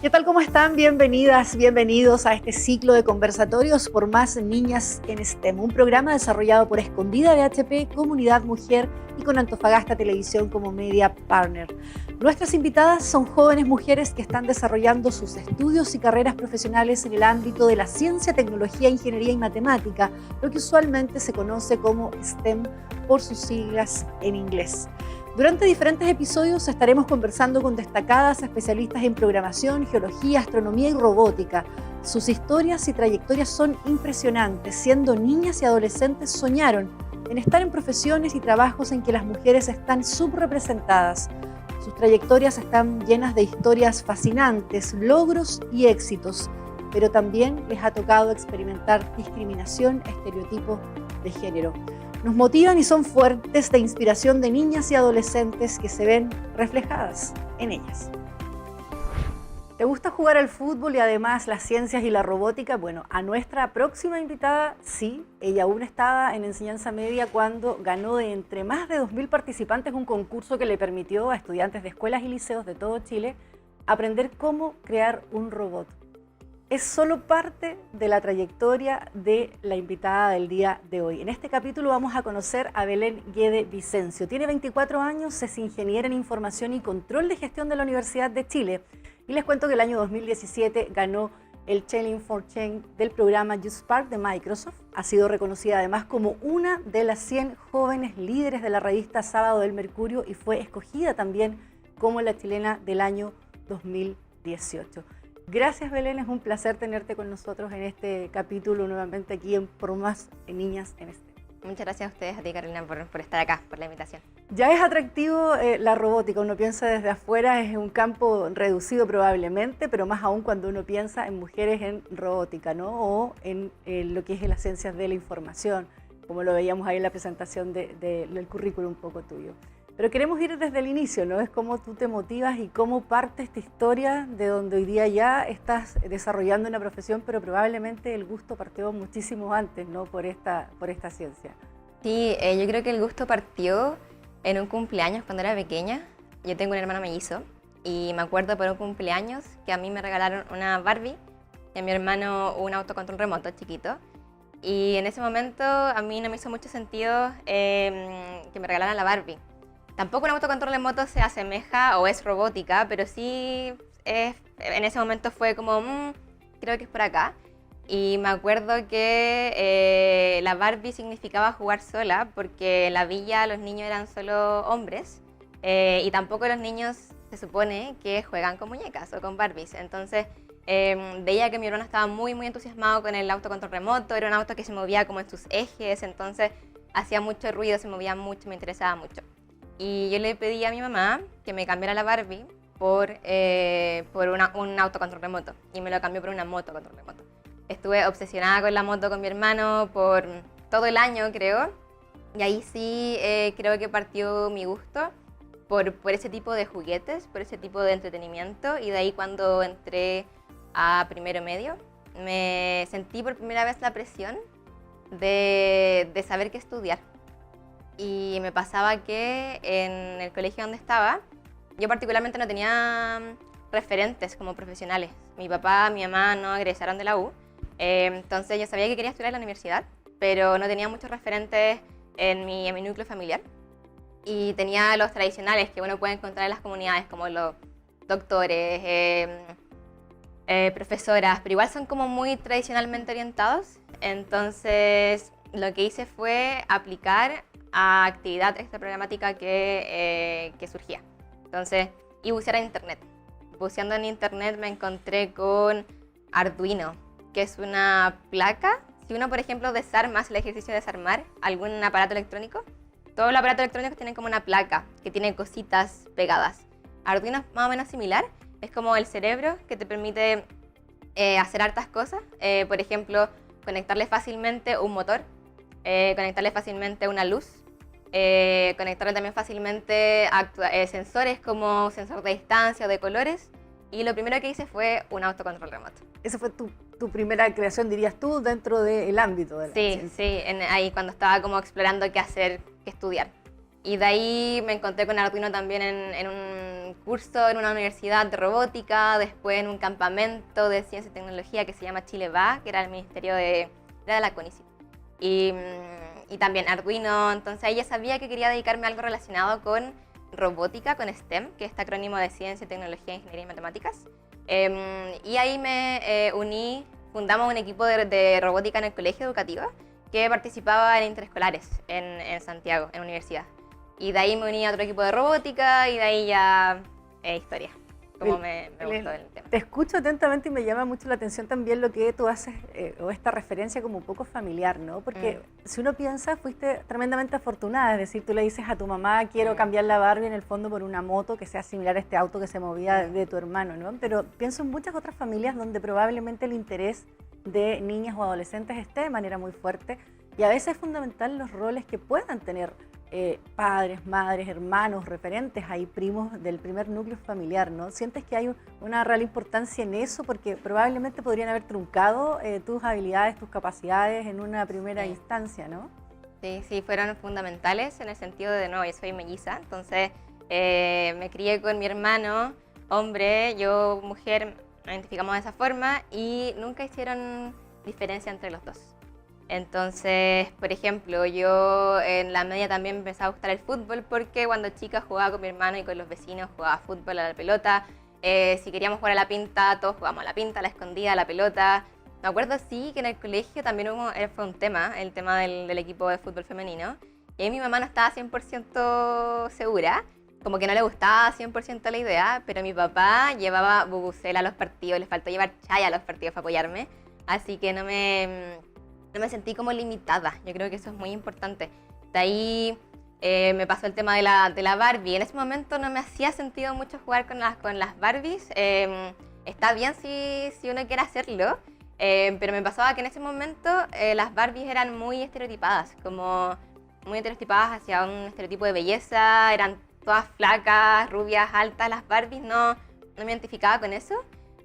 ¿Qué tal? ¿Cómo están? Bienvenidas, bienvenidos a este ciclo de conversatorios por más niñas en STEM, un programa desarrollado por Escondida BHP, Comunidad Mujer y con Antofagasta Televisión como media partner. Nuestras invitadas son jóvenes mujeres que están desarrollando sus estudios y carreras profesionales en el ámbito de la ciencia, tecnología, ingeniería y matemática, lo que usualmente se conoce como STEM por sus siglas en inglés. Durante diferentes episodios estaremos conversando con destacadas especialistas en programación, geología, astronomía y robótica. Sus historias y trayectorias son impresionantes. Siendo niñas y adolescentes soñaron en estar en profesiones y trabajos en que las mujeres están subrepresentadas. Sus trayectorias están llenas de historias fascinantes, logros y éxitos, pero también les ha tocado experimentar discriminación, estereotipos de género. Nos motivan y son fuentes de inspiración de niñas y adolescentes que se ven reflejadas en ellas. ¿Te gusta jugar al fútbol y además las ciencias y la robótica? Bueno, a nuestra próxima invitada, sí, ella aún estaba en enseñanza media cuando ganó de entre más de 2.000 participantes un concurso que le permitió a estudiantes de escuelas y liceos de todo Chile aprender cómo crear un robot. Es solo parte de la trayectoria de la invitada del día de hoy. En este capítulo vamos a conocer a Belén Guede Vicencio. Tiene 24 años, es ingeniera en Información y Control de Gestión de la Universidad de Chile. Y les cuento que el año 2017 ganó el Challenge for Change del programa YouthSpark de Microsoft. Ha sido reconocida además como una de las 100 jóvenes líderes de la revista Sábado del Mercurio y fue escogida también como la chilena del año 2018. Gracias, Belén, es un placer tenerte con nosotros en este capítulo nuevamente aquí en Por Más Niñas en STEM. Muchas gracias a ustedes, a ti, Carolina, por estar acá, por la invitación. Ya es atractivo la robótica, uno piensa desde afuera, es un campo reducido probablemente, pero más aún cuando uno piensa en mujeres en robótica, ¿no? O en lo que es las ciencias de la información, como lo veíamos ahí en la presentación del currículum un poco tuyo. Pero queremos ir desde el inicio, ¿no? Es cómo tú te motivas y cómo parte esta historia de donde hoy día ya estás desarrollando una profesión, pero probablemente el gusto partió muchísimo antes, ¿no? Por esta ciencia. Sí, yo creo que el gusto partió en un cumpleaños cuando era pequeña. Yo tengo un hermano mellizo y me acuerdo por un cumpleaños que a mí me regalaron una Barbie y a mi hermano un autocontrol remoto chiquito. Y en ese momento a mí no me hizo mucho sentido que me regalaran la Barbie. Tampoco un autocontrol remoto se asemeja o es robótica, pero sí en ese momento fue como, creo que es por acá. Y me acuerdo que la Barbie significaba jugar sola, porque en la villa los niños eran solo hombres y tampoco los niños se supone que juegan con muñecas o con Barbies. Entonces veía que mi hermano estaba muy entusiasmado con el autocontrol remoto, era un auto que se movía como en sus ejes, entonces hacía mucho ruido, se movía mucho, me interesaba mucho. Y yo le pedí a mi mamá que me cambiara la Barbie por un autocontrol remoto y me lo cambió por una moto control remoto. Estuve obsesionada con la moto con mi hermano por todo el año, creo, y ahí sí creo que partió mi gusto por ese tipo de juguetes, por ese tipo de entretenimiento, y de ahí cuando entré a primero medio me sentí por primera vez la presión de saber qué estudiar. Y me pasaba que en el colegio donde estaba, yo particularmente no tenía referentes como profesionales. Mi papá, mi mamá no egresaron de la U, entonces yo sabía que quería estudiar en la universidad, pero no tenía muchos referentes en mi núcleo familiar. Y tenía los tradicionales que uno puede encontrar en las comunidades, como los doctores, profesoras, pero igual son como muy tradicionalmente orientados. Entonces lo que hice fue aplicar a actividad extraprogramática que surgía. Entonces, y bucear en internet. Buceando en internet me encontré con Arduino, que es una placa. Si uno, por ejemplo, desarma, hace el ejercicio de desarmar algún aparato electrónico, todos los aparatos electrónicos tienen como una placa que tiene cositas pegadas. Arduino es más o menos similar, es como el cerebro que te permite hacer hartas cosas. Por ejemplo, conectarle fácilmente un motor, conectarle fácilmente una luz, conectarle también fácilmente a sensores como sensor de distancia o de colores. Y lo primero que hice fue un autocontrol remoto. Esa fue tu primera creación, dirías tú, dentro del ámbito de la ciencia. Sí, ahí cuando estaba como explorando qué hacer, qué estudiar. Y de ahí me encontré con Arduino también en un curso en una universidad de robótica, después en un campamento de ciencia y tecnología que se llama Chile Va, que era el ministerio era de la CONICET. Y también Arduino, entonces ahí ya sabía que quería dedicarme a algo relacionado con robótica, con STEM, que es este acrónimo de ciencia, tecnología, ingeniería y matemáticas. Y ahí me uní, fundamos un equipo de robótica en el colegio educativo que participaba en interescolares en Santiago, en universidad. Y de ahí me uní a otro equipo de robótica y de ahí ya historia, como me gustó el tema. Te escucho atentamente y me llama mucho la atención también lo que tú haces, o esta referencia como un poco familiar, ¿no? Porque si uno piensa, fuiste tremendamente afortunada, es decir, tú le dices a tu mamá, quiero cambiar la Barbie en el fondo por una moto que sea similar a este auto que se movía de tu hermano, ¿no? Pero pienso en muchas otras familias donde probablemente el interés de niñas o adolescentes esté de manera muy fuerte y a veces es fundamental los roles que puedan tener padres, madres, hermanos, referentes, hay primos del primer núcleo familiar, ¿no? ¿Sientes que hay una real importancia en eso? Porque probablemente podrían haber truncado tus habilidades, tus capacidades en una primera instancia, ¿no? Sí, fueron fundamentales en el sentido de, no, yo soy melliza, entonces me crié con mi hermano, hombre, yo mujer, nos identificamos de esa forma y nunca hicieron diferencia entre los dos. Entonces, por ejemplo, yo en la media también empecé a gustar el fútbol porque cuando chica jugaba con mi hermano y con los vecinos, jugaba fútbol, a la pelota. Si queríamos jugar a la pinta, todos jugábamos a la pinta, a la escondida, a la pelota. Me acuerdo sí que en el colegio también fue un tema, el tema del equipo de fútbol femenino. Y ahí mi mamá no estaba 100% segura, como que no le gustaba 100% la idea, pero mi papá llevaba bubucela a los partidos, le faltó llevar chaya a los partidos para apoyarme. Así que no me sentí como limitada, yo creo que eso es muy importante. De ahí me pasó el tema de la Barbie. En ese momento no me hacía sentido mucho jugar con las Barbies. Está bien si uno quiere hacerlo, pero me pasaba que en ese momento las Barbies eran muy estereotipadas, como muy estereotipadas hacia un estereotipo de belleza, eran todas flacas, rubias, altas. Las Barbies no me identificaba con eso.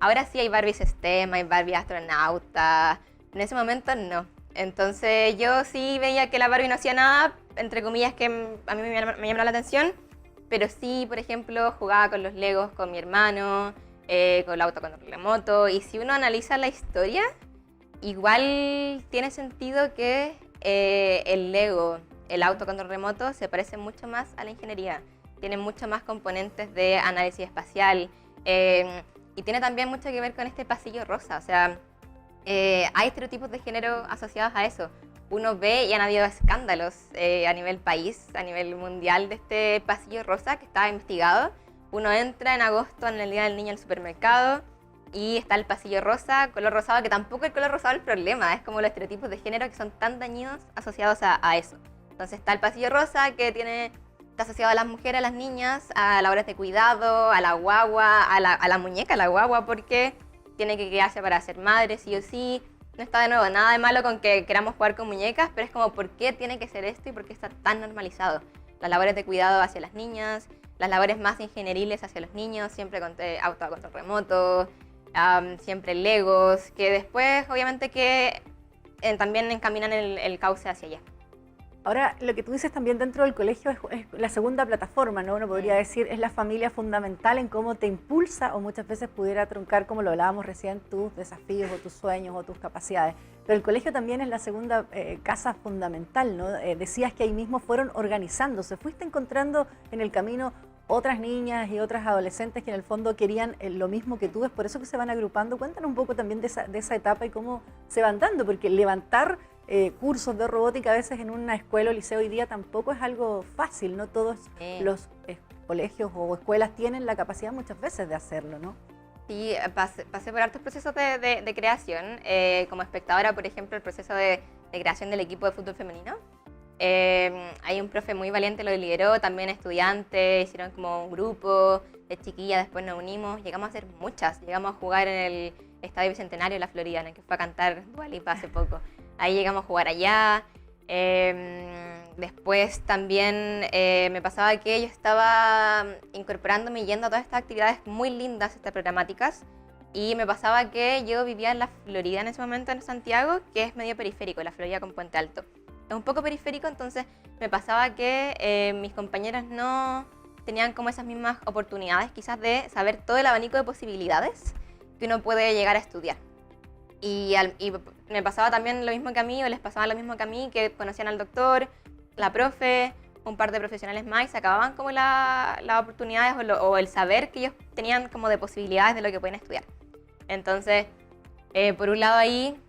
Ahora sí hay Barbies STEM, hay Barbies astronautas. En ese momento no. Entonces yo sí veía que la Barbie no hacía nada, entre comillas, que a mí me llamaba la atención, pero sí, por ejemplo, jugaba con los Legos con mi hermano, con el auto con el remoto, y si uno analiza la historia, igual tiene sentido que el Lego, el auto con el remoto, se parece mucho más a la ingeniería, tiene mucho más componentes de análisis espacial, y tiene también mucho que ver con este pasillo rosa, o sea, hay estereotipos de género asociados a eso. Uno ve y han habido escándalos a nivel país, a nivel mundial de este pasillo rosa que estaba investigado. Uno entra en agosto en el Día del Niño al supermercado y está el pasillo rosa, color rosado, que tampoco el color rosado es el problema, es como los estereotipos de género que son tan dañinos asociados a eso. Entonces está el pasillo rosa que está asociado a las mujeres, a las niñas, a labores de cuidado, a la guagua, a la muñeca, a la guagua, porque tiene que quedarse para ser madre, sí o sí. No está de nuevo nada de malo con que queramos jugar con muñecas, pero es como, ¿por qué tiene que ser esto y por qué está tan normalizado? Las labores de cuidado hacia las niñas, las labores más ingenieriles hacia los niños, siempre con auto a control remoto, siempre Legos, que después obviamente que también encaminan el cauce hacia allá. Ahora, lo que tú dices también dentro del colegio es la segunda plataforma, ¿no? Uno podría decir, es la familia fundamental en cómo te impulsa o muchas veces pudiera truncar, como lo hablábamos recién, tus desafíos o tus sueños o tus capacidades. Pero el colegio también es la segunda casa fundamental, ¿no? Decías que ahí mismo fueron organizándose. Fuiste encontrando en el camino otras niñas y otras adolescentes que en el fondo querían lo mismo que tú. Es por eso que se van agrupando. Cuéntanos un poco también de esa etapa y cómo se van dando, porque levantar cursos de robótica a veces en una escuela o liceo hoy día tampoco es algo fácil, no todos los colegios o escuelas tienen la capacidad muchas veces de hacerlo, ¿no? Sí, pasé por hartos procesos de creación, como espectadora, por ejemplo, el proceso de creación del equipo de fútbol femenino. Hay un profe muy valiente, lo lideró, también estudiantes, hicieron como un grupo de chiquillas, después nos unimos, llegamos a ser muchas, llegamos a jugar en el Estadio Bicentenario de la Florida, en el que fue a cantar Dua Lipa hace poco. Ahí llegamos a jugar allá. Después también me pasaba que yo estaba incorporándome y yendo a todas estas actividades muy lindas, estas programáticas, y me pasaba que yo vivía en la Florida en ese momento, en Santiago, que es medio periférico, la Florida con Puente Alto. Es un poco periférico, entonces me pasaba que mis compañeras no tenían como esas mismas oportunidades quizás de saber todo el abanico de posibilidades que uno puede llegar a estudiar. Y me pasaba también lo mismo que a mí, o les pasaba lo mismo que a mí, que conocían al doctor, la profe, un par de profesionales más, y se acababan como las oportunidades o el saber que ellos tenían como de posibilidades de lo que pueden estudiar. Entonces, por un lado ahí,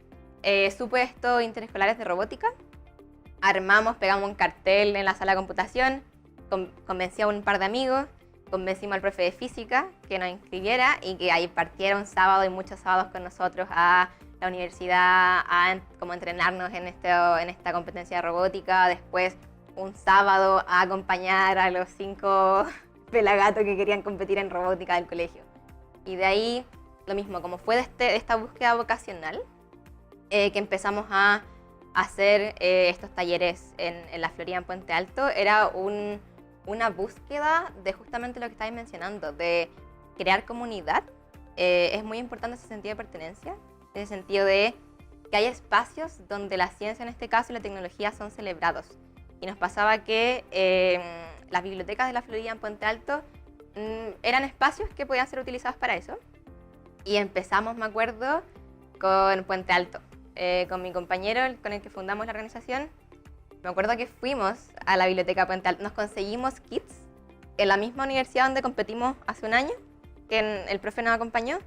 supe esto interescolares de robótica, pegamos un cartel en la sala de computación, convencí a un par de amigos, convencimos al profe de física que nos inscribiera y que ahí partiera un sábado y muchos sábados con nosotros a la universidad a como entrenarnos en esta competencia de robótica. Después un sábado a acompañar a los 5 pelagatos que querían competir en robótica del colegio. Y de ahí lo mismo, como fue de esta búsqueda vocacional, que empezamos a hacer estos talleres en la Florida, en Puente Alto, era una búsqueda de justamente lo que estáis mencionando, de crear comunidad. Es muy importante ese sentido de pertenencia, en el sentido de que hay espacios donde la ciencia en este caso y la tecnología son celebrados. Y nos pasaba que las bibliotecas de la Florida en Puente Alto eran espacios que podían ser utilizados para eso. Y empezamos, me acuerdo, con Puente Alto, con mi compañero con el que fundamos la organización. Me acuerdo que fuimos a la biblioteca Puente Alto, nos conseguimos kits en la misma universidad donde competimos hace un año, que el profe nos acompañó,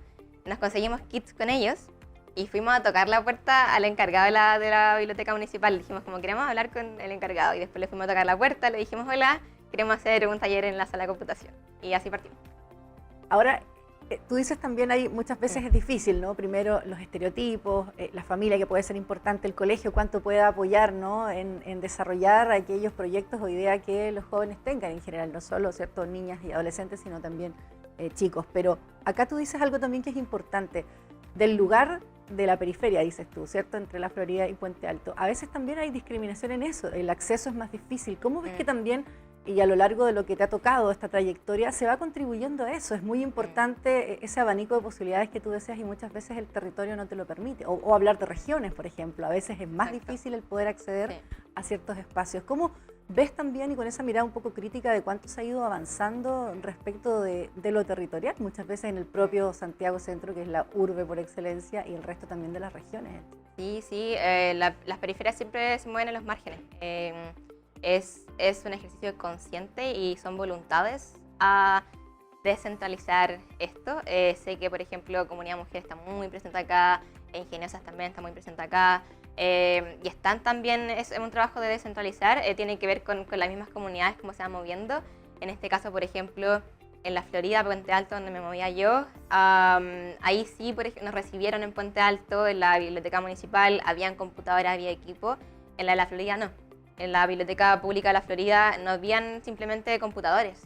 nos conseguimos kits con ellos y fuimos a tocar la puerta al encargado de la biblioteca municipal. Le dijimos como queremos hablar con el encargado y después le fuimos a tocar la puerta, le dijimos hola, queremos hacer un taller en la sala de computación y así partimos. Ahora, tú dices también ahí muchas veces es difícil, ¿no? Primero los estereotipos, la familia que puede ser importante, el colegio, cuánto puede apoyar, ¿no? en desarrollar aquellos proyectos o ideas que los jóvenes tengan en general, no solo, ¿cierto?, niñas y adolescentes, sino también chicos. Pero acá tú dices algo también que es importante, del lugar de la periferia, dices tú, ¿cierto?, entre la Florida y Puente Alto. A veces también hay discriminación en eso, el acceso es más difícil. ¿Cómo ves que también, y a lo largo de lo que te ha tocado esta trayectoria, se va contribuyendo a eso? Es muy importante ese abanico de posibilidades que tú deseas y muchas veces el territorio no te lo permite. O hablar de regiones, por ejemplo. A veces es más difícil el poder acceder a ciertos espacios. ¿Cómo ves también, y con esa mirada un poco crítica, de cuánto se ha ido avanzando respecto de lo territorial? Muchas veces en el propio Santiago Centro, que es la urbe por excelencia, y el resto también de las regiones. Sí, las periferias siempre se mueven en los márgenes. Es un ejercicio consciente y son voluntades a descentralizar esto. Sé que, por ejemplo, Comunidad Mujer está muy presente acá, Ingeniosas también está muy presente acá, y están también, es un trabajo de descentralizar, tiene que ver con las mismas comunidades, cómo se van moviendo. En este caso, por ejemplo, en la Florida, Puente Alto, donde me movía yo, ahí sí nos recibieron en Puente Alto, en la biblioteca municipal, habían computadoras, había equipo. En la de la Florida no. En la Biblioteca Pública de la Florida no habían simplemente computadores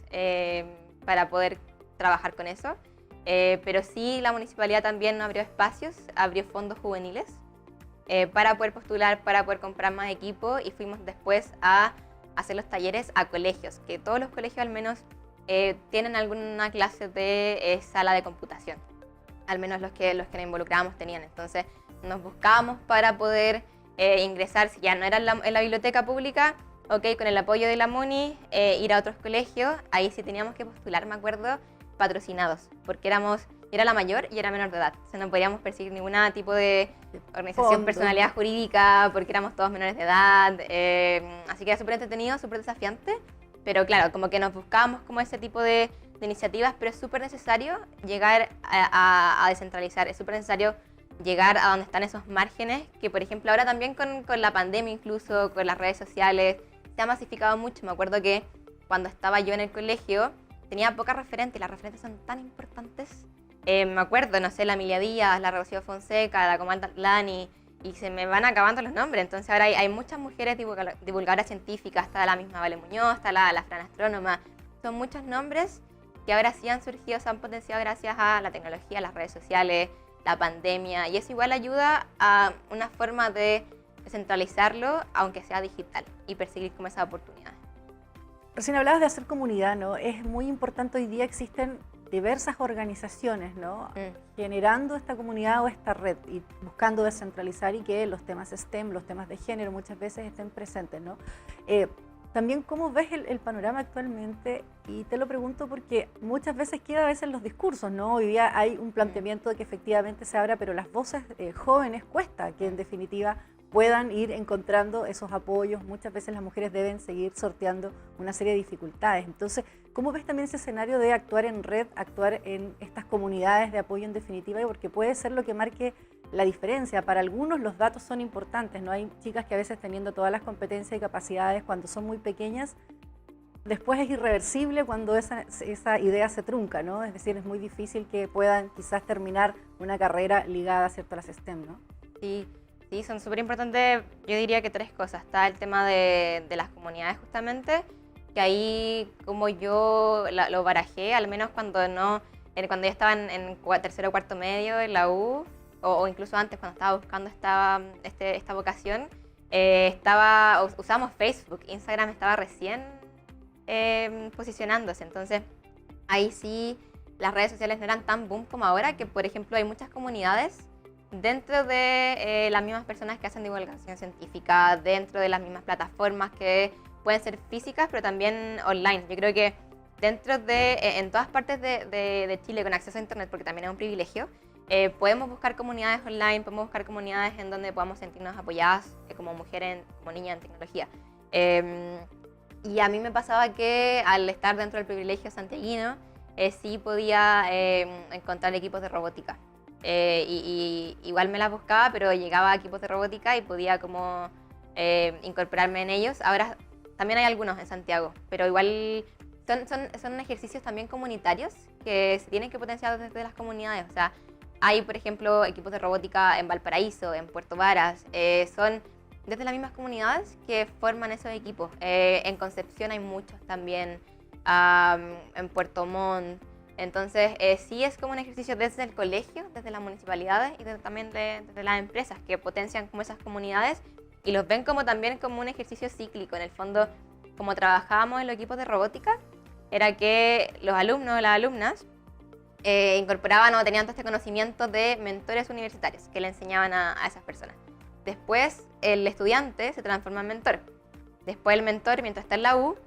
para poder trabajar con eso, pero sí la municipalidad también abrió espacios, abrió fondos juveniles para poder postular, para poder comprar más equipo, y fuimos después a hacer los talleres a colegios, que todos los colegios al menos tienen alguna clase de sala de computación, al menos los que nos involucrábamos tenían. Entonces nos buscábamos para poder ingresar, si ya no era en la biblioteca pública, con el apoyo de la MUNI, ir a otros colegios. Ahí sí teníamos que postular, me acuerdo, patrocinados, porque yo era la mayor y era menor de edad, o sea, no podíamos perseguir ningún tipo de organización, personalidad jurídica, porque éramos todos menores de edad, así que era súper entretenido, súper desafiante, pero claro, como que nos buscábamos como ese tipo de iniciativas, pero es súper necesario llegar a descentralizar, es súper necesario llegar a donde están esos márgenes, que por ejemplo ahora también con la pandemia, incluso con las redes sociales, se ha masificado mucho. Me acuerdo que cuando estaba yo en el colegio tenía pocas referentes, y las referentes son tan importantes. Me acuerdo, no sé, la Emilia Díaz, la Rocío Fonseca, la Comanda Lani, y se me van acabando los nombres. Entonces ahora hay muchas mujeres divulgadoras científicas, está la misma Vale Muñoz, está la Fran Astrónoma. Son muchos nombres que ahora sí han surgido, se han potenciado gracias a la tecnología, las redes sociales, la pandemia, y eso igual ayuda a una forma de descentralizarlo, aunque sea digital, y perseguir como esa oportunidad. Recién hablabas de hacer comunidad, ¿no? Es muy importante, hoy día existen diversas organizaciones, ¿no? Generando esta comunidad o esta red y buscando descentralizar y que los temas STEM, los temas de género muchas veces estén presentes, ¿no? También, ¿cómo ves el panorama actualmente? Y te lo pregunto porque muchas veces queda a veces en los discursos, ¿no? Hoy día hay un planteamiento de que efectivamente se abra, pero las voces jóvenes cuesta que en definitiva puedan ir encontrando esos apoyos. Muchas veces las mujeres deben seguir sorteando una serie de dificultades. Entonces, ¿cómo ves también ese escenario de actuar en red, actuar en estas comunidades de apoyo en definitiva? Porque puede ser lo que marque la diferencia. Para algunos los datos son importantes, ¿no? Hay chicas que a veces teniendo todas las competencias y capacidades cuando son muy pequeñas, después es irreversible cuando esa idea se trunca, ¿no? Es decir, es muy difícil que puedan quizás terminar una carrera ligada, ¿cierto?, a las STEM, ¿no? Sí, sí, son súper importantes, yo diría que tres cosas. Está el tema de las comunidades justamente, que ahí como yo lo barajé, al menos cuando cuando ya estaba en tercero o cuarto medio en la U, o incluso antes cuando estaba buscando esta vocación, usábamos Facebook, Instagram estaba recién posicionándose, entonces ahí sí las redes sociales no eran tan boom como ahora, que por ejemplo hay muchas comunidades dentro de las mismas personas que hacen divulgación científica, dentro de las mismas plataformas que pueden ser físicas, pero también online. Yo creo que en todas partes de Chile con acceso a internet, porque también es un privilegio, podemos buscar comunidades online, podemos buscar comunidades en donde podamos sentirnos apoyadas como mujeres, como niñas en tecnología. Y a mí me pasaba que al estar dentro del privilegio santiaguino, sí podía encontrar equipos de robótica. Y igual me las buscaba, pero llegaba a equipos de robótica y podía como incorporarme en ellos. Ahora también hay algunos en Santiago, pero igual son ejercicios también comunitarios que se tienen que potenciar desde las comunidades. O sea, hay, por ejemplo, equipos de robótica en Valparaíso, en Puerto Varas. Son desde las mismas comunidades que forman esos equipos. En Concepción hay muchos también, en Puerto Montt. Entonces, sí es como un ejercicio desde el colegio, desde las municipalidades y también desde las empresas que potencian como esas comunidades y los ven como también como un ejercicio cíclico. En el fondo, como trabajábamos en los equipos de robótica, era que los alumnos o las alumnas incorporaban o tenían todo este conocimiento de mentores universitarios que le enseñaban a esas personas. Después, el estudiante se transforma en mentor. Después, el mentor, mientras está en la U,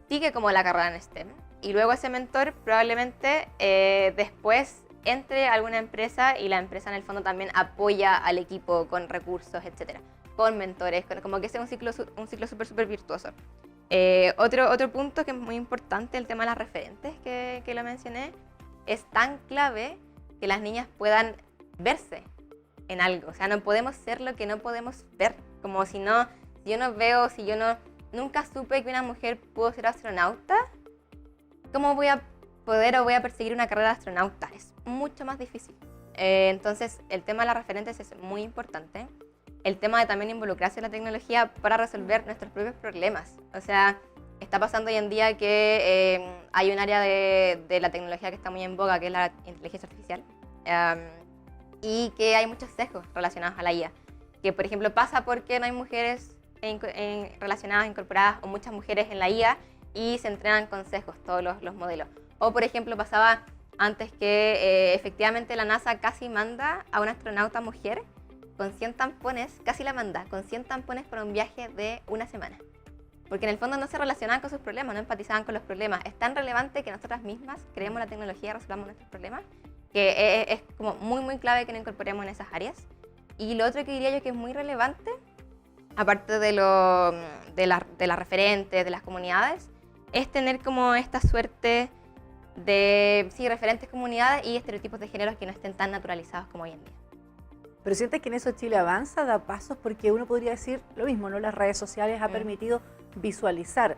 sigue como la carrera en STEM. Y luego ese mentor probablemente después entre a alguna empresa y la empresa en el fondo también apoya al equipo con recursos, etcétera, con mentores, como que es un ciclo súper virtuoso. Otro punto que es muy importante, el tema de las referentes que lo mencioné, es tan clave que las niñas puedan verse en algo. O sea, no podemos ser lo que no podemos ver. Como si yo no veo, nunca supe que una mujer pudo ser astronauta, ¿cómo voy a poder o voy a perseguir una carrera de astronauta? Es mucho más difícil. Entonces, el tema de las referentes es muy importante. El tema de también involucrarse en la tecnología para resolver nuestros propios problemas. O sea, está pasando hoy en día que hay un área de la tecnología que está muy en boga, que es la inteligencia artificial, y que hay muchos sesgos relacionados a la IA. Que, por ejemplo, pasa porque no hay mujeres relacionadas, incorporadas, o muchas mujeres en la IA, y se entrenan con sesgos todos los modelos. O, por ejemplo, pasaba antes que efectivamente la NASA casi manda a una astronauta mujer con 100 tampones, casi la manda, con 100 tampones para un viaje de una semana. Porque en el fondo no se relacionaban con sus problemas, no empatizaban con los problemas. Es tan relevante que nosotras mismas creemos la tecnología y resolvamos nuestros problemas, que es como muy clave que nos incorporemos en esas áreas. Y lo otro que diría yo que es muy relevante, aparte de las referentes, de las comunidades, es tener como esta suerte de referentes, comunidades y estereotipos de géneros que no estén tan naturalizados como hoy en día. Pero sientes que en eso Chile avanza, da pasos, porque uno podría decir lo mismo, ¿no? Las redes sociales ha permitido visualizar,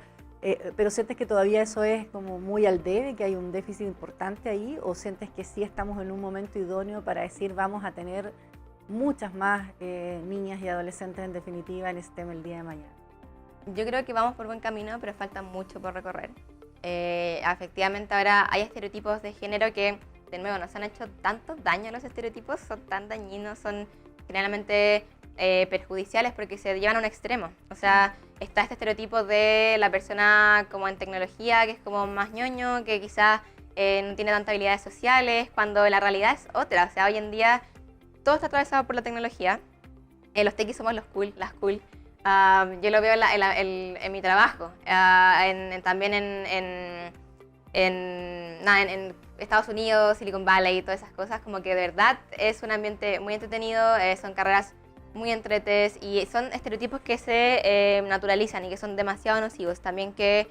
pero sientes que todavía eso es como muy al debe, que hay un déficit importante ahí, o sientes que sí estamos en un momento idóneo para decir vamos a tener muchas más niñas y adolescentes en definitiva en STEM el día de mañana? Yo creo que vamos por buen camino, pero falta mucho por recorrer. Efectivamente ahora hay estereotipos de género que, de nuevo, nos han hecho tanto daño. Los estereotipos son tan dañinos, son generalmente perjudiciales porque se llevan a un extremo. O sea, está este estereotipo de la persona como en tecnología, que es como más ñoño, que quizás no tiene tantas habilidades sociales, cuando la realidad es otra. O sea, hoy en día todo está atravesado por la tecnología. Los tequis somos los cool, las cool. Yo lo veo en mi trabajo, también en Estados Unidos, Silicon Valley y todas esas cosas, como que de verdad es un ambiente muy entretenido, son carreras muy entretes y son estereotipos que se naturalizan y que son demasiado nocivos. También que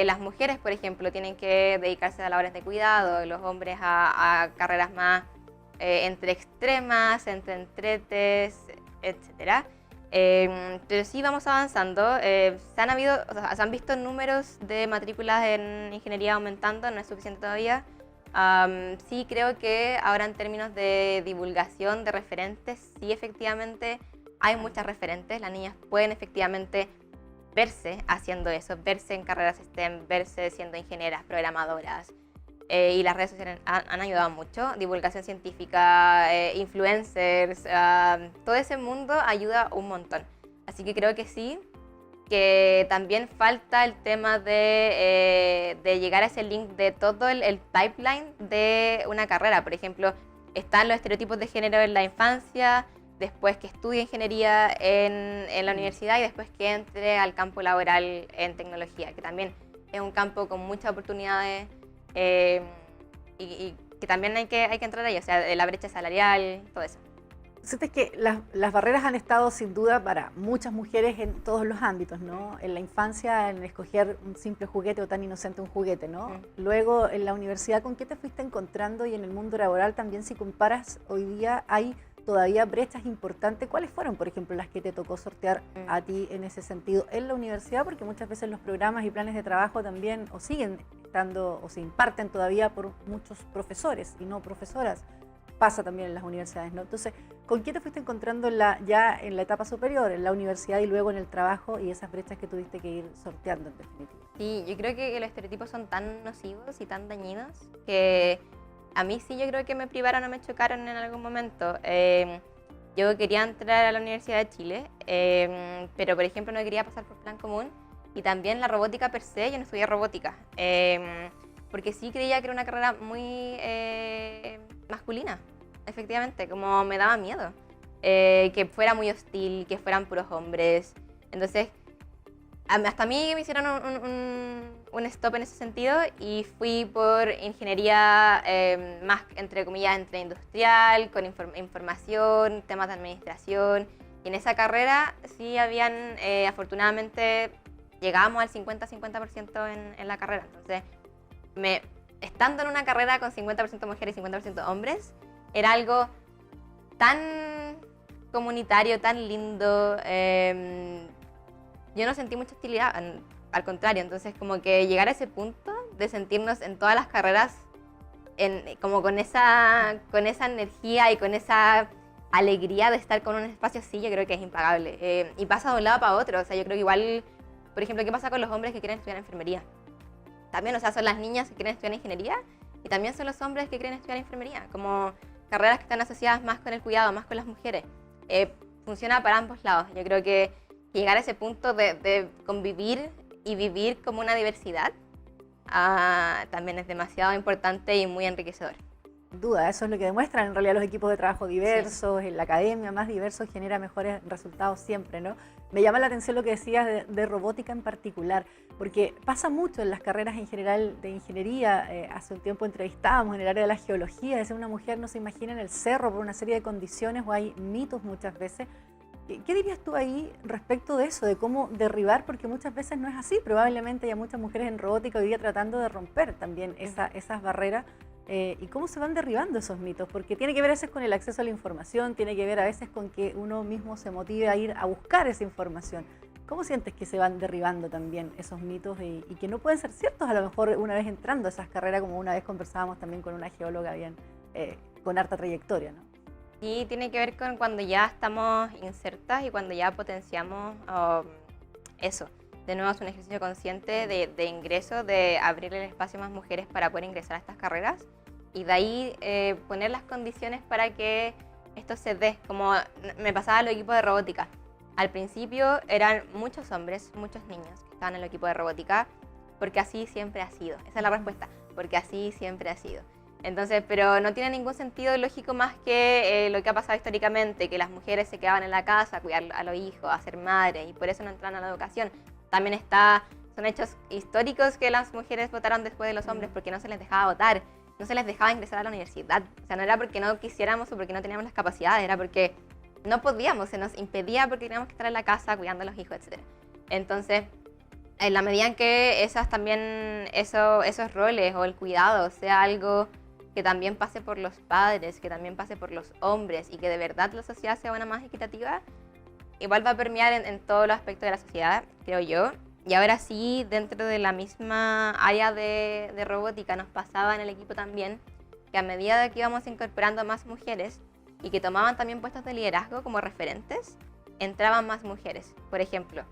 las mujeres, por ejemplo, tienen que dedicarse a labores de cuidado, los hombres a carreras más entre extremas, entre entretes, etc. Pero sí vamos avanzando. Se han visto números de matrículas en ingeniería aumentando, no es suficiente todavía. Sí creo que ahora en términos de divulgación de referentes, sí efectivamente hay muchas referentes. Las niñas pueden efectivamente verse haciendo eso, verse en carreras STEM, verse siendo ingenieras, programadoras. Y las redes sociales han ayudado mucho. Divulgación científica, influencers, todo ese mundo ayuda un montón. Así que creo que sí, que también falta el tema de llegar a ese link de todo el pipeline de una carrera. Por ejemplo, están los estereotipos de género en la infancia, después que estudie ingeniería en la universidad y después que entre al campo laboral en tecnología, que también es un campo con muchas oportunidades. Y que también hay que entrar ahí, o sea, de la brecha salarial, todo eso. Sientes que las barreras han estado sin duda para muchas mujeres en todos los ámbitos, ¿no? En la infancia, en escoger un simple juguete o tan inocente un juguete, ¿no? Luego en la universidad, ¿con qué te fuiste encontrando? Y en el mundo laboral también, si comparas, hoy día hay todavía brechas importantes. ¿Cuáles fueron, por ejemplo, las que te tocó sortear a ti en ese sentido en la universidad? Porque muchas veces los programas y planes de trabajo también o siguen estando o se imparten todavía por muchos profesores y no profesoras. Pasa también en las universidades, ¿no? Entonces, ¿con qué te fuiste encontrando ya en la etapa superior, en la universidad y luego en el trabajo y esas brechas que tuviste que ir sorteando en definitiva? Sí, yo creo que los estereotipos son tan nocivos y tan dañinos que a mí sí yo creo que me privaron o me chocaron en algún momento. Yo quería entrar a la Universidad de Chile, pero por ejemplo no quería pasar por plan común y también la robótica per se, yo no estudié robótica, porque sí creía que era una carrera muy masculina, efectivamente, como me daba miedo, que fuera muy hostil, que fueran puros hombres. Entonces, hasta a mí me hicieron un stop en ese sentido y fui por ingeniería más, entre comillas, entre industrial, con información, temas de administración. Y en esa carrera sí habían, afortunadamente, llegábamos al 50-50% en la carrera. Entonces, estando en una carrera con 50% mujeres y 50% hombres, era algo tan comunitario, tan lindo. Yo no sentí mucha hostilidad, al contrario. Entonces, como que llegar a ese punto de sentirnos en todas las carreras como con esa energía y con esa alegría de estar con un espacio así, yo creo que es impagable. Y pasa de un lado para otro. O sea, yo creo que igual, por ejemplo, ¿qué pasa con los hombres que quieren estudiar enfermería? También, o sea, son las niñas que quieren estudiar ingeniería y también son los hombres que quieren estudiar enfermería, como carreras que están asociadas más con el cuidado, más con las mujeres. Funciona para ambos lados. Yo creo que llegar a ese punto de convivir y vivir como una diversidad también es demasiado importante y muy enriquecedor. Duda, eso es lo que demuestran en realidad los equipos de trabajo diversos, sí. En la academia más diversos genera mejores resultados siempre, ¿no? Me llama la atención lo que decías de robótica en particular, porque pasa mucho en las carreras en general de ingeniería. Hace un tiempo entrevistábamos en el área de la geología, es una mujer no se imagina en el cerro por una serie de condiciones o hay mitos muchas veces. ¿Qué dirías tú ahí respecto de eso, de cómo derribar? Porque muchas veces no es así, probablemente hay muchas mujeres en robótica hoy día tratando de romper también esas barreras. ¿Y cómo se van derribando esos mitos? Porque tiene que ver a veces con el acceso a la información, tiene que ver a veces con que uno mismo se motive a ir a buscar esa información. ¿Cómo sientes que se van derribando también esos mitos y que no pueden ser ciertos a lo mejor una vez entrando a esas carreras, como una vez conversábamos también con una geóloga bien con harta trayectoria, ¿no? Sí, tiene que ver con cuando ya estamos insertas y cuando ya potenciamos eso. De nuevo es un ejercicio consciente de ingreso, de abrirle el espacio a más mujeres para poder ingresar a estas carreras y de ahí poner las condiciones para que esto se dé. Como me pasaba en los equipos de robótica. Al principio eran muchos hombres, muchos niños que estaban en el equipo de robótica porque así siempre ha sido. Esa es la respuesta, porque así siempre ha sido. Entonces, pero no tiene ningún sentido lógico más que lo que ha pasado históricamente, que las mujeres se quedaban en la casa a cuidar a los hijos, a ser madres, y por eso no entran a la educación. También son hechos históricos que las mujeres votaron después de los hombres porque no se les dejaba votar, no se les dejaba ingresar a la universidad. O sea, no era porque no quisiéramos o porque no teníamos las capacidades, era porque no podíamos, se nos impedía porque teníamos que estar en la casa cuidando a los hijos, etc. Entonces, en la medida en que esos roles o el cuidado sea algo que también pase por los padres, que también pase por los hombres y que de verdad la sociedad sea una más equitativa, igual va a permear en todos los aspectos de la sociedad, creo yo. Y ahora sí, dentro de la misma área de robótica nos pasaba en el equipo también, que a medida de que íbamos incorporando más mujeres y que tomaban también puestos de liderazgo como referentes, entraban más mujeres. Por ejemplo,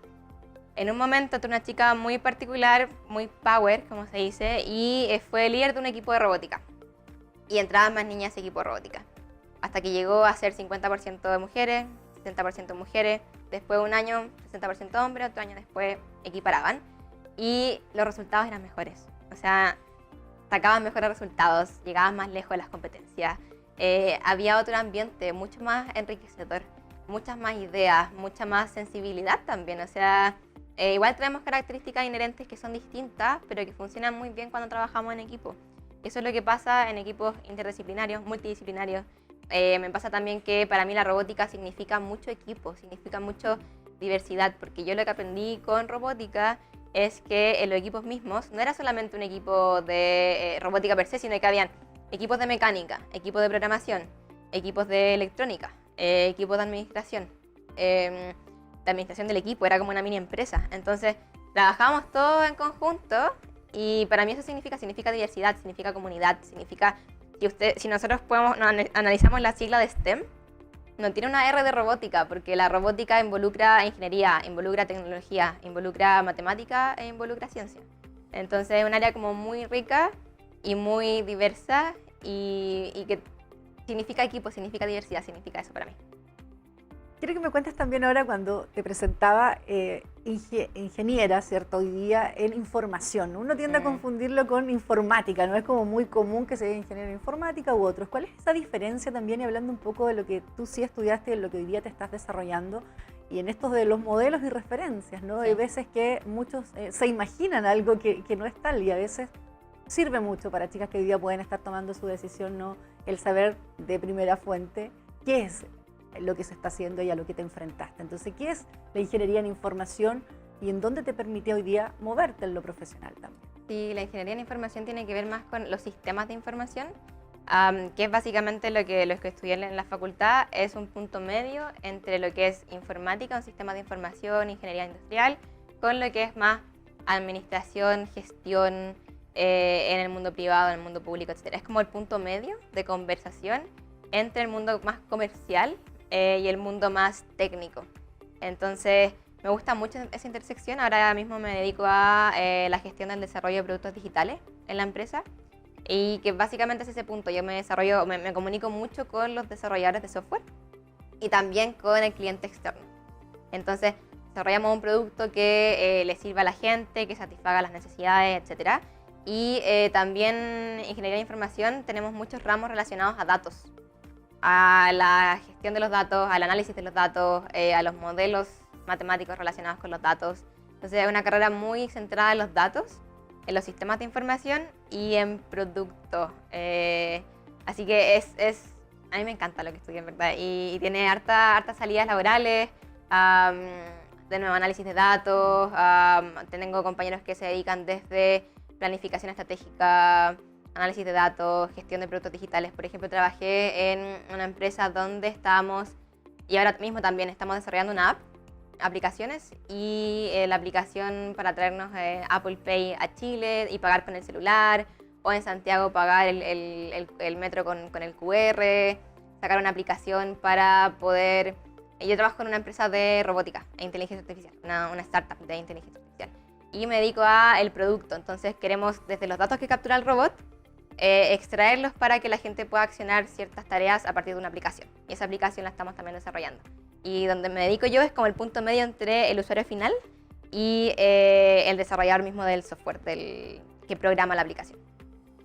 en un momento tuve una chica muy particular, muy power, como se dice, y fue líder de un equipo de robótica. Y entraban más niñas a ese equipo de robótica. Hasta que llegó a ser 50% de mujeres, 60% mujeres, después de un año 60% hombres, otro año después equiparaban. Y los resultados eran mejores. O sea, sacaban mejores resultados, llegaban más lejos de las competencias. Había otro ambiente mucho más enriquecedor, muchas más ideas, mucha más sensibilidad también. O sea, igual tenemos características inherentes que son distintas, pero que funcionan muy bien cuando trabajamos en equipo. Eso es lo que pasa en equipos interdisciplinarios, multidisciplinarios. Me pasa también que para mí la robótica significa mucho equipo, significa mucho diversidad, porque yo lo que aprendí con robótica es que en los equipos mismos no era solamente un equipo de robótica per se, sino que habían equipos de mecánica, equipos de programación, equipos de electrónica, equipos de administración del equipo, era como una mini empresa. Entonces trabajábamos todos en conjunto. Y para mí eso significa diversidad, significa comunidad, significa si nosotros analizamos la sigla de STEM, no tiene una R de robótica, porque la robótica involucra ingeniería, involucra tecnología, involucra matemática e involucra ciencia. Entonces es un área como muy rica y muy diversa y que significa equipo, significa diversidad, significa eso para mí. Quiero que me cuentes también ahora cuando te presentaba ingeniera, ¿cierto? Hoy día en información. Uno tiende a confundirlo con informática, no es como muy común que se diga ingeniero en informática u otros. ¿Cuál es esa diferencia también? Y hablando un poco de lo que tú sí estudiaste y de lo que hoy día te estás desarrollando y en estos de los modelos y referencias, ¿no? Sí. Hay veces que muchos se imaginan algo que no es tal y a veces sirve mucho para chicas que hoy día pueden estar tomando su decisión, ¿no? El saber de primera fuente qué es lo que se está haciendo y a lo que te enfrentaste. Entonces, ¿qué es la ingeniería en información y en dónde te permite hoy día moverte en lo profesional también? Sí, la ingeniería en información tiene que ver más con los sistemas de información, que es básicamente lo que estudié en la facultad. Es un punto medio entre lo que es informática, un sistema de información, ingeniería industrial, con lo que es más administración, gestión en el mundo privado, en el mundo público, etc. Es como el punto medio de conversación entre el mundo más comercial y el mundo más técnico. Entonces, me gusta mucho esa intersección. Ahora mismo me dedico a la gestión del desarrollo de productos digitales en la empresa y que básicamente es ese punto. Yo me comunico mucho con los desarrolladores de software y también con el cliente externo. Entonces, desarrollamos un producto que le sirva a la gente, que satisfaga las necesidades, etc. Y también en ingeniería de información tenemos muchos ramos relacionados a datos, a la gestión de los datos, al análisis de los datos, a los modelos matemáticos relacionados con los datos. Entonces es una carrera muy centrada en los datos, en los sistemas de información y en productos. Así que a mí me encanta lo que estudio, en verdad, y tiene hartas salidas laborales, de nuevo análisis de datos. Tengo compañeros que se dedican desde planificación estratégica, análisis de datos, gestión de productos digitales. Por ejemplo, trabajé en una empresa donde estábamos, y ahora mismo también estamos desarrollando una aplicaciones, y la aplicación para traernos Apple Pay a Chile y pagar con el celular, o en Santiago pagar el metro con el QR, sacar una aplicación para poder... Yo trabajo en una empresa de robótica e inteligencia artificial, una startup de inteligencia artificial, y me dedico al producto. Entonces queremos, desde los datos que captura el robot, extraerlos para que la gente pueda accionar ciertas tareas a partir de una aplicación. Y esa aplicación la estamos también desarrollando. Y donde me dedico yo es como el punto medio entre el usuario final y el desarrollador mismo del software que programa la aplicación.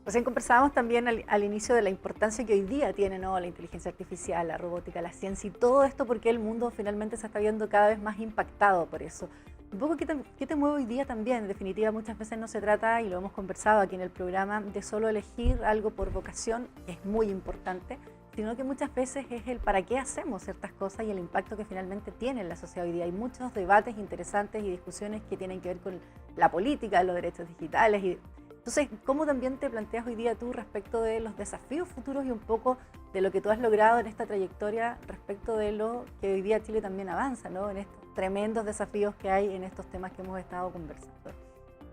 Recién conversábamos también al inicio de la importancia que hoy día tiene, ¿no?, la inteligencia artificial, la robótica, la ciencia y todo esto, porque el mundo finalmente se está viendo cada vez más impactado por eso. Un poco, ¿qué te mueve hoy día también? En definitiva, muchas veces no se trata, y lo hemos conversado aquí en el programa, de solo elegir algo por vocación, que es muy importante, sino que muchas veces es el para qué hacemos ciertas cosas y el impacto que finalmente tiene en la sociedad hoy día. Hay muchos debates interesantes y discusiones que tienen que ver con la política, los derechos digitales. Entonces, ¿cómo también te planteas hoy día tú respecto de los desafíos futuros y un poco de lo que tú has logrado en esta trayectoria respecto de lo que hoy día Chile también avanza, ¿no?, en estos tremendos desafíos que hay en estos temas que hemos estado conversando?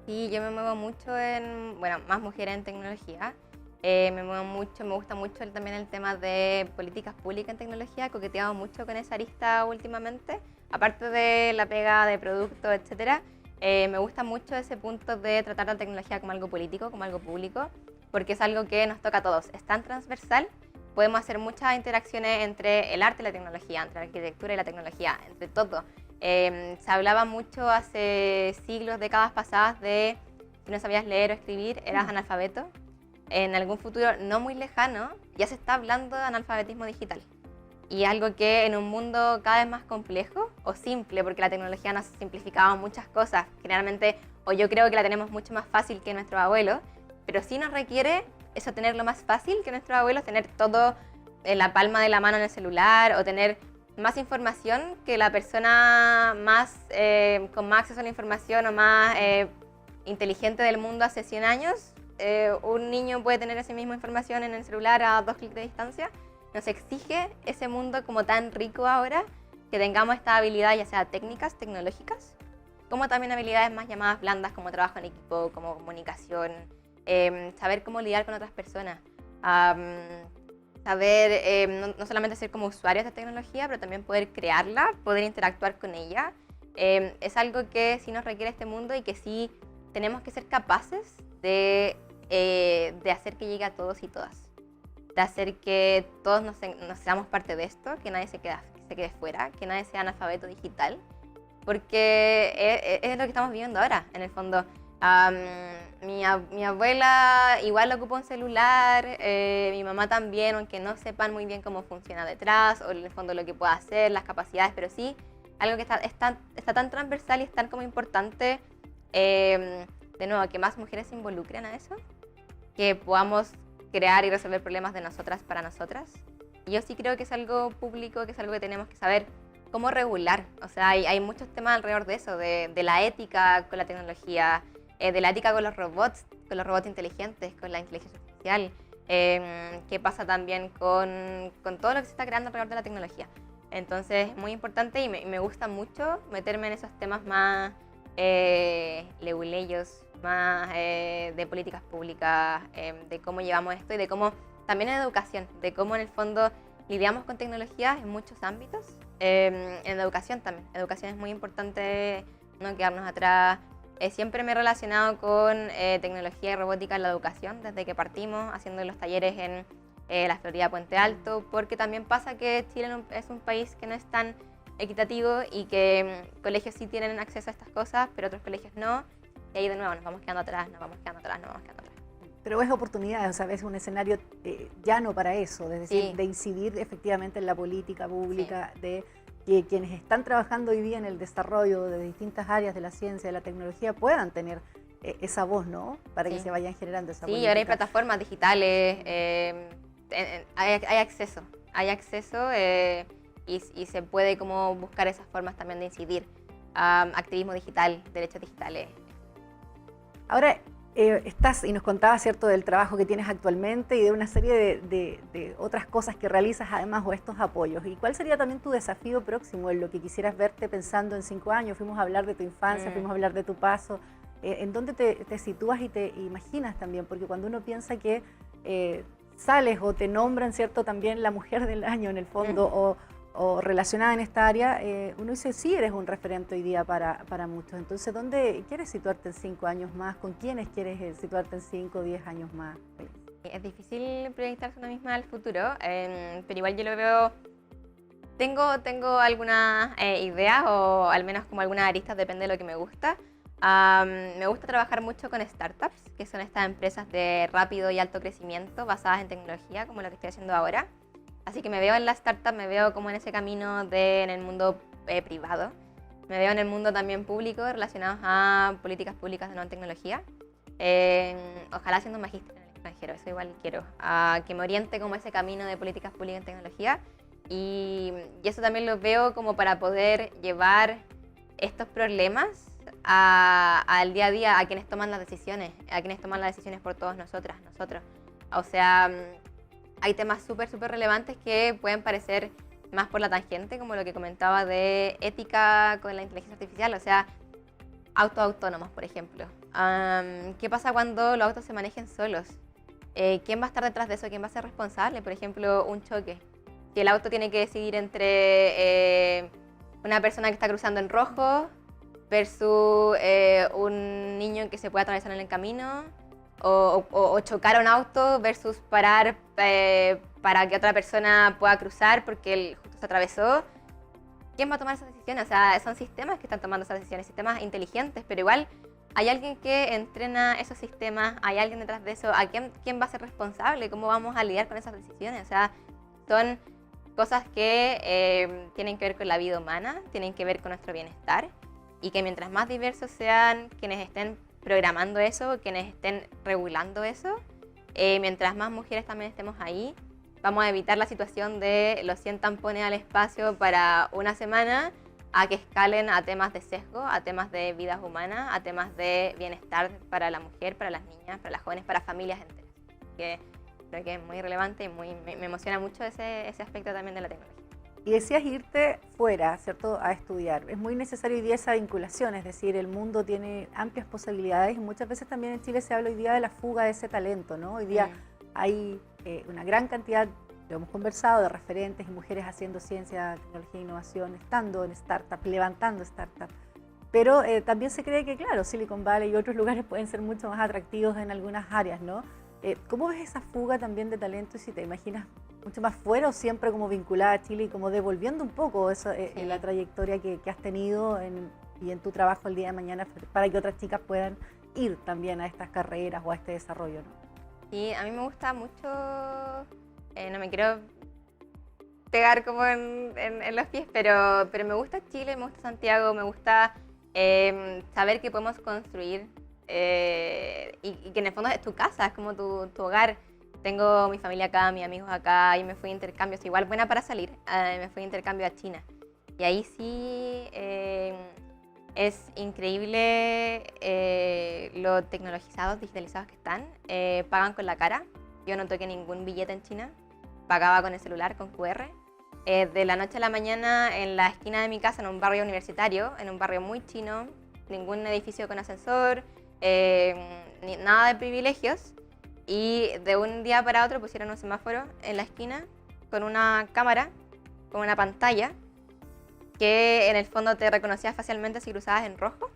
Sí, yo me muevo mucho en, bueno, más mujeres en tecnología. Me muevo mucho, me gusta mucho también el tema de políticas públicas en tecnología. He coqueteado mucho con esa arista últimamente, aparte de la pega de producto, etcétera. Me gusta mucho ese punto de tratar la tecnología como algo político, como algo público, porque es algo que nos toca a todos. Es tan transversal, podemos hacer muchas interacciones entre el arte y la tecnología, entre la arquitectura y la tecnología, entre todo. Se hablaba mucho hace siglos, décadas pasadas, de si no sabías leer o escribir, eras analfabeto. En algún futuro no muy lejano ya se está hablando de analfabetismo digital. Y algo que en un mundo cada vez más complejo o simple, porque la tecnología nos ha simplificado muchas cosas, generalmente, o yo creo que la tenemos mucho más fácil que nuestros abuelos, pero sí nos requiere eso, tenerlo más fácil que nuestros abuelos, tener todo en la palma de la mano en el celular, o tener más información que la persona más, con más acceso a la información o más inteligente del mundo hace 100 años. Un niño puede tener esa misma información en el celular a 2 clics de distancia. Nos exige ese mundo como tan rico ahora, que tengamos esta habilidad, ya sea técnicas, tecnológicas, como también habilidades más llamadas blandas, como trabajo en equipo, como comunicación, saber cómo lidiar con otras personas, saber no solamente ser como usuarios de tecnología, pero también poder crearla, poder interactuar con ella. Es algo que sí nos requiere este mundo y que sí tenemos que ser capaces de hacer que llegue a todos y todas, de hacer que todos nos seamos parte de esto, que nadie se quede fuera, que nadie sea analfabeto digital, porque es lo que estamos viviendo ahora, en el fondo. Mi abuela igual ocupa un celular, mi mamá también, aunque no sepan muy bien cómo funciona detrás, o en el fondo lo que puede hacer, las capacidades, pero sí, algo que está tan transversal y es tan como importante, de nuevo, que más mujeres se involucren a eso, que podamos crear y resolver problemas de nosotras para nosotras. Y yo sí creo que es algo público, que es algo que tenemos que saber cómo regular. O sea, hay muchos temas alrededor de eso, de la ética con la tecnología, de la ética con los robots inteligentes, con la inteligencia artificial, qué pasa también con todo lo que se está creando alrededor de la tecnología. Entonces, es muy importante y me gusta mucho meterme en esos temas más leguleyos, más de políticas públicas, de cómo llevamos esto y de cómo también en educación, de cómo en el fondo lidiamos con tecnologías en muchos ámbitos. En educación también, educación es muy importante, no quedarnos atrás. Siempre me he relacionado con tecnología y robótica en la educación, desde que partimos haciendo los talleres en la Florida Puente Alto, porque también pasa que Chile es un país que no es tan equitativo y que colegios sí tienen acceso a estas cosas, pero otros colegios no. Y ahí de nuevo nos vamos quedando atrás, nos vamos quedando atrás, nos vamos quedando atrás. Pero ves oportunidades, o sea, ves un escenario llano para eso, es decir, Sí. de incidir efectivamente en la política pública, Sí. de que quienes están trabajando hoy día en el desarrollo de distintas áreas de la ciencia, de la tecnología, puedan tener esa voz, ¿no?, para que Sí. se vayan generando esa Sí, política. y ahora hay plataformas digitales, hay acceso y se puede como buscar esas formas también de incidir. Activismo digital, derechos digitales. Ahora, estás y nos contabas, ¿cierto?, del trabajo que tienes actualmente y de una serie de otras cosas que realizas además, o estos apoyos. ¿Y cuál sería también tu desafío próximo en lo que quisieras verte pensando en 5 años? Fuimos a hablar de tu infancia, fuimos a hablar de tu paso. ¿En dónde te sitúas y te imaginas también? Porque cuando uno piensa que sales o te nombran, ¿cierto?, también la mujer del año en el fondo, o relacionada en esta área, uno dice, sí, eres un referente hoy día para muchos. Entonces, ¿dónde quieres situarte en 5 años más? ¿Con quiénes quieres situarte en 5 o 10 años más? Es difícil proyectarse una misma al futuro, pero igual yo lo veo. Tengo algunas ideas, o al menos como algunas aristas, depende de lo que me gusta. Me gusta trabajar mucho con startups, que son estas empresas de rápido y alto crecimiento basadas en tecnología, como lo que estoy haciendo ahora. Así que me veo en la startup, me veo como en ese camino en el mundo privado. Me veo en el mundo también público, relacionados a políticas públicas de nueva tecnología. Ojalá siendo magíster en el extranjero, eso igual quiero. Que me oriente como ese camino de políticas públicas en tecnología. Y eso también lo veo como para poder llevar estos problemas al día a día, a quienes toman las decisiones, por todos nosotros. O sea, hay temas súper relevantes que pueden parecer más por la tangente, como lo que comentaba de ética con la inteligencia artificial, o sea, autos autónomos, por ejemplo. ¿Qué pasa cuando los autos se manejen solos? ¿Quién va a estar detrás de eso? ¿Quién va a ser responsable? Por ejemplo, un choque. Si el auto tiene que decidir entre una persona que está cruzando en rojo versus un niño que se puede atravesar en el camino, o chocar a un auto versus parar para que otra persona pueda cruzar porque él justo se atravesó. ¿Quién va a tomar esas decisiones? O sea, son sistemas que están tomando esas decisiones, sistemas inteligentes, pero igual hay alguien que entrena esos sistemas, hay alguien detrás de eso. ¿Quién va a ser responsable? ¿Cómo vamos a lidiar con esas decisiones? O sea, son cosas que tienen que ver con la vida humana, tienen que ver con nuestro bienestar, y que mientras más diversos sean quienes estén programando eso, quienes estén regulando eso, mientras más mujeres también estemos ahí, vamos a evitar la situación de los 100 tampones al espacio para una semana, a que escalen a temas de sesgo, a temas de vidas humanas, a temas de bienestar para la mujer, para las niñas, para las jóvenes, para familias enteras. Que creo que es muy relevante y me emociona mucho ese aspecto también de la tecnología. Y decías irte fuera, ¿cierto?, a estudiar. Es muy necesario hoy día esa vinculación, es decir, el mundo tiene amplias posibilidades y muchas veces también en Chile se habla hoy día de la fuga de ese talento, ¿no? Hoy día hay una gran cantidad, lo hemos conversado, de referentes y mujeres haciendo ciencia, tecnología e innovación, estando en startups, levantando startups. Pero también se cree que, claro, Silicon Valley y otros lugares pueden ser mucho más atractivos en algunas áreas, ¿no? ¿Cómo ves esa fuga también de talento y si te imaginas mucho más fuera o siempre como vinculada a Chile y como devolviendo un poco eso, en la trayectoria que has tenido y en tu trabajo el día de mañana para que otras chicas puedan ir también a estas carreras o a este desarrollo, ¿no? Sí, a mí me gusta mucho, no me quiero pegar como en los pies, pero me gusta Chile, me gusta Santiago, me gusta saber que podemos construir y que en el fondo es tu casa, es como tu hogar. Tengo mi familia acá, mis amigos acá, y me fui de intercambios, igual buena para salir, me fui de intercambio a China. Y ahí sí es increíble lo tecnologizados, digitalizados que están. Pagan con la cara. Yo no toqué ningún billete en China, pagaba con el celular, con QR. De la noche a la mañana, en la esquina de mi casa, en un barrio universitario, en un barrio muy chino, ningún edificio con ascensor, nada de privilegios. Y de un día para otro pusieron un semáforo en la esquina con una cámara, con una pantalla, que en el fondo te reconocía facialmente si cruzabas en rojo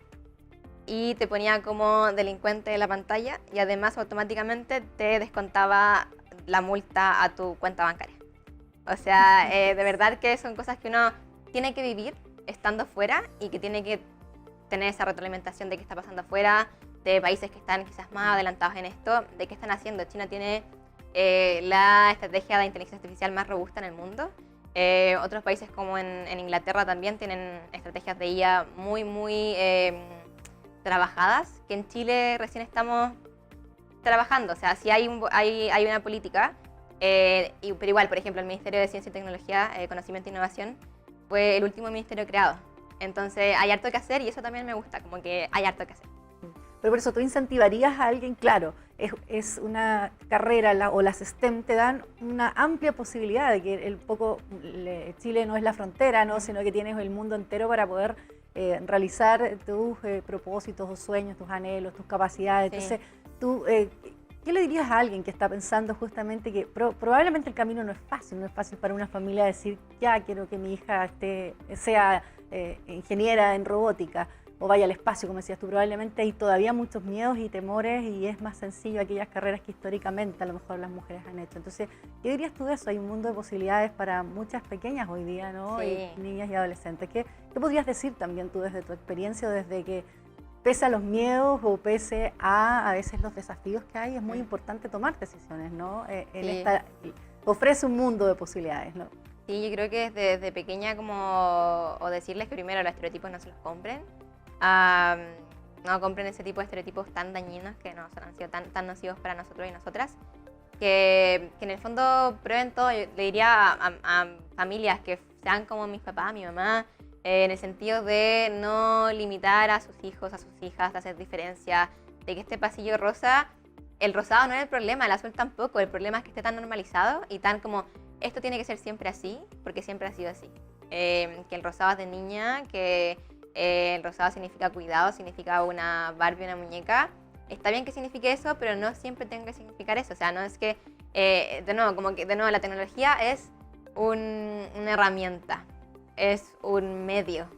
y te ponía como delincuente en la pantalla, y además automáticamente te descontaba la multa a tu cuenta bancaria. O sea, de verdad que son cosas que uno tiene que vivir estando fuera y que tiene que tener esa retroalimentación de qué está pasando afuera, de países que están quizás más adelantados en esto, de qué están haciendo. China tiene la estrategia de inteligencia artificial más robusta en el mundo. Otros países como en Inglaterra también tienen estrategias de IA muy trabajadas, que en Chile recién estamos trabajando. O sea, sí hay una política, pero igual, por ejemplo, el Ministerio de Ciencia y Tecnología, Conocimiento e Innovación, fue el último ministerio creado. Entonces hay harto que hacer y eso también me gusta, como que hay harto que hacer. Pero por eso tú incentivarías a alguien, claro, es una carrera o las STEM te dan una amplia posibilidad de que Chile no es la frontera, ¿no? Sino que tienes el mundo entero para poder realizar tus propósitos o sueños, tus anhelos, tus capacidades. Sí. Entonces, tú, ¿qué le dirías a alguien que está pensando justamente que probablemente el camino no es fácil para una familia decir, ya quiero que mi hija sea ingeniera en robótica o vaya al espacio, como decías tú? Probablemente hay todavía muchos miedos y temores y es más sencillo aquellas carreras que históricamente a lo mejor las mujeres han hecho. Entonces, ¿qué dirías tú de eso? Hay un mundo de posibilidades para muchas pequeñas hoy día, ¿no? Sí. Y niñas y adolescentes. ¿Qué podrías decir también tú desde tu experiencia o desde que pese a los miedos o pese a veces los desafíos que hay, es muy importante tomar decisiones, ¿no? Sí. Ofrece un mundo de posibilidades, ¿no? Sí, yo creo que desde pequeña como, o decirles que primero los estereotipos no se los compren, ah, no compren ese tipo de estereotipos tan dañinos que nos han sido tan nocivos para nosotros y nosotras, que en el fondo prueben todo. Yo le diría a familias que sean como mis papás, mi mamá, en el sentido de no limitar a sus hijos, a sus hijas, de hacer diferencia, de que este pasillo rosa, el rosado no es el problema, el azul tampoco, el problema es que esté tan normalizado y tan como, esto tiene que ser siempre así, porque siempre ha sido así. Que el rosado es de niña, que el rosado significa cuidado, significa una Barbie, una muñeca. Está bien que signifique eso, pero no siempre tenga que significar eso. O sea, no es que, de nuevo, la tecnología es una herramienta, es un medio,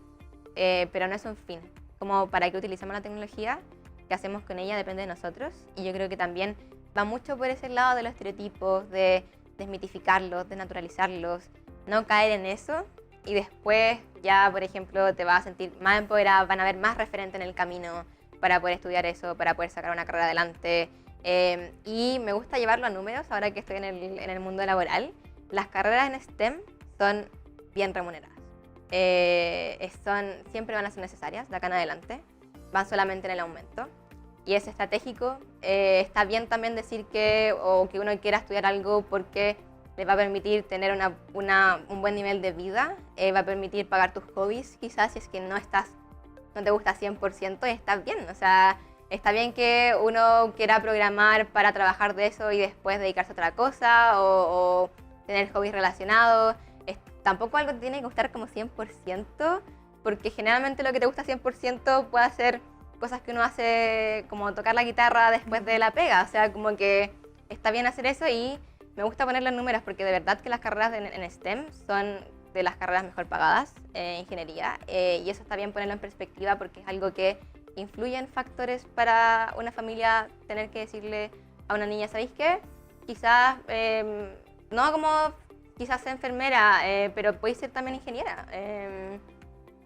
pero no es un fin. Como para qué utilizamos la tecnología, qué hacemos con ella depende de nosotros. Y yo creo que también va mucho por ese lado de los estereotipos, de desmitificarlos, desnaturalizarlos, no caer en eso. Y después ya, por ejemplo, te vas a sentir más empoderada, van a haber más referentes en el camino para poder estudiar eso, para poder sacar una carrera adelante. Y me gusta llevarlo a números ahora que estoy en el mundo laboral. Las carreras en STEM son bien remuneradas. Siempre van a ser necesarias de acá en adelante. Van solamente en el aumento. Y es estratégico. Está bien también decir que uno quiera estudiar algo porque le va a permitir tener un buen nivel de vida, va a permitir pagar tus hobbies, quizás si es que no te gusta 100% y está bien. O sea, está bien que uno quiera programar para trabajar de eso y después dedicarse a otra cosa o tener hobbies relacionados. Tampoco algo te tiene que gustar como 100%, porque generalmente lo que te gusta 100% puede ser cosas que uno hace, como tocar la guitarra después de la pega. O sea, como que está bien hacer eso y me gusta ponerlo en números porque de verdad que las carreras en STEM son de las carreras mejor pagadas en ingeniería, y eso está bien ponerlo en perspectiva porque es algo que influye en factores para una familia tener que decirle a una niña, ¿sabéis qué? Quizás, no como quizás sea enfermera, pero podéis ser también ingeniera.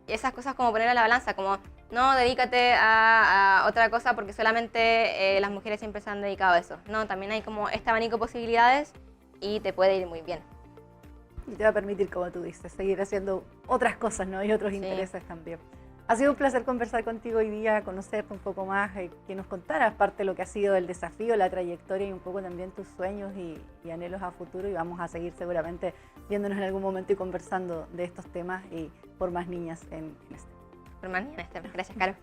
Esas cosas como poner a la balanza, como no, dedícate a otra cosa porque solamente las mujeres siempre se han dedicado a eso. No, también hay como este abanico de posibilidades y te puede ir muy bien. Y te va a permitir, como tú dices, seguir haciendo otras cosas, ¿no? Y otros intereses también. Ha sido un placer conversar contigo hoy día, conocerte un poco más, que nos contaras parte de lo que ha sido el desafío, la trayectoria y un poco también tus sueños y anhelos a futuro. Y vamos a seguir seguramente viéndonos en algún momento y conversando de estos temas y por más niñas en este. Por más niñas en este. Gracias, Caro.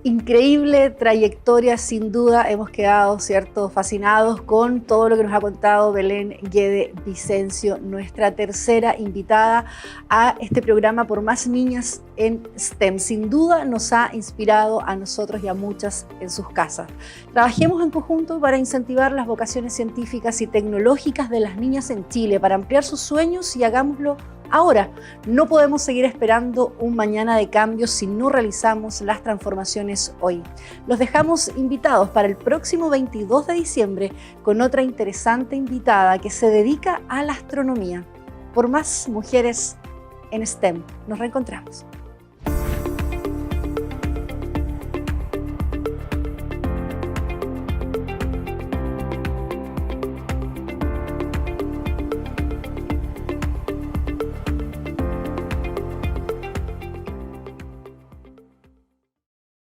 Increíble trayectoria, sin duda. Hemos quedado, ¿cierto?, fascinados con todo lo que nos ha contado Belén Guede Vicencio, nuestra tercera invitada a este programa Por Más Niñas en STEM. Sin duda nos ha inspirado a nosotros y a muchas en sus casas. Trabajemos en conjunto para incentivar las vocaciones científicas y tecnológicas de las niñas en Chile, para ampliar sus sueños y hagámoslo ahora. No podemos seguir esperando un mañana de cambios si no realizamos las transformaciones hoy. Los dejamos invitados para el próximo 22 de diciembre con otra interesante invitada que se dedica a la astronomía. Por más mujeres en STEM. Nos reencontramos.